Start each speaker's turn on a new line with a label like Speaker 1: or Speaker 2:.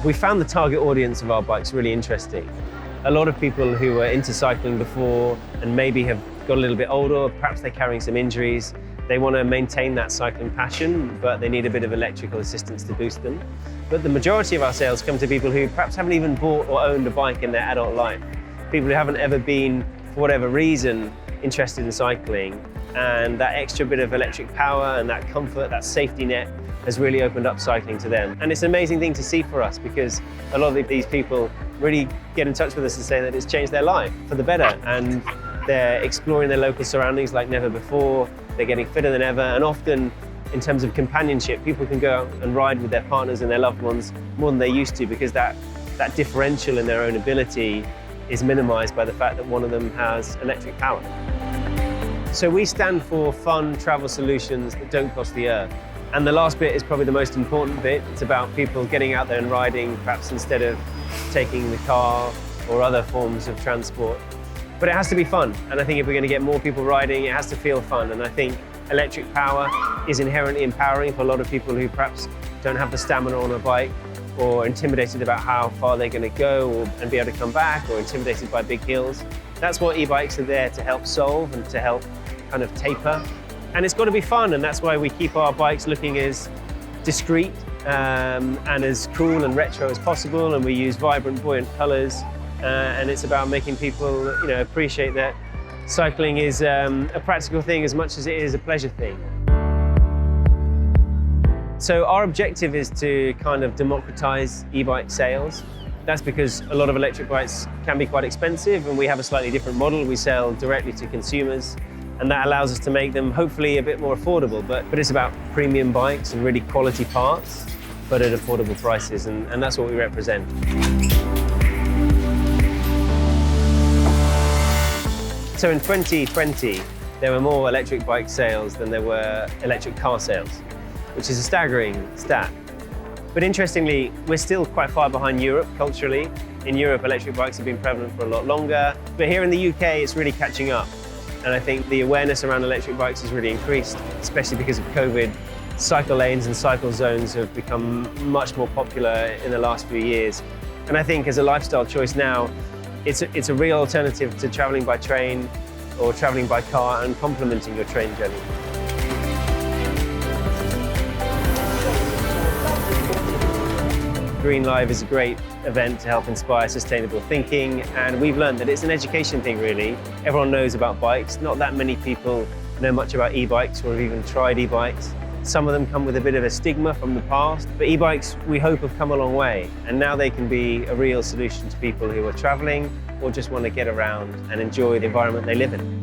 Speaker 1: We found the target audience of our bikes really interesting. A lot of people who were into cycling before and maybe have got a little bit older, perhaps they're carrying some injuries. They want to maintain that cycling passion, but they need a bit of electrical assistance to boost them. But the majority of our sales come to people who perhaps haven't even bought or owned a bike in their adult life. People who haven't ever been, for whatever reason, interested in cycling. And that extra bit of electric power and that comfort, that safety net has really opened up cycling to them. And it's an amazing thing to see for us because a lot of these people really get in touch with us and say that it's changed their life for the better. And they're exploring their local surroundings like never before. They're getting fitter than ever. And often, in terms of companionship, people can go out and ride with their partners and their loved ones more than they used to because that differential in their own ability is minimized by the fact that one of them has electric power. So we stand for fun travel solutions that don't cost the earth. And the last bit is probably the most important bit. It's about people getting out there and riding, perhaps instead of taking the car or other forms of transport. But it has to be fun. And I think if we're going to get more people riding, it has to feel fun. And I think electric power is inherently empowering for a lot of people who perhaps don't have the stamina on a bike or are intimidated about how far they're going to go and be able to come back or intimidated by big hills. That's what e-bikes are there to help solve and to help kind of taper. And it's got to be fun, and that's why we keep our bikes looking as discreet and as cool and retro as possible, and we use vibrant, buoyant colors. And it's about making people, appreciate that cycling is a practical thing as much as it is a pleasure thing. So our objective is to kind of democratize e-bike sales. That's because a lot of electric bikes can be quite expensive, and we have a slightly different model. We sell directly to consumers, and that allows us to make them hopefully a bit more affordable. But it's about premium bikes and really quality parts, but at affordable prices, and that's what we represent. So in 2020, there were more electric bike sales than there were electric car sales, which is a staggering stat. But interestingly, we're still quite far behind Europe culturally. In Europe, electric bikes have been prevalent for a lot longer. But here in the UK, it's really catching up. And I think the awareness around electric bikes has really increased, especially because of COVID. Cycle lanes and cycle zones have become much more popular in the last few years. And I think as a lifestyle choice now, it's a real alternative to traveling by train or traveling by car and complementing your train journey. Green Live is a great event to help inspire sustainable thinking, and we've learned that it's an education thing really. Everyone knows about bikes. Not that many people know much about e-bikes or have even tried e-bikes. Some of them come with a bit of a stigma from the past, but e-bikes we hope have come a long way, and now they can be a real solution to people who are traveling or just want to get around and enjoy the environment they live in.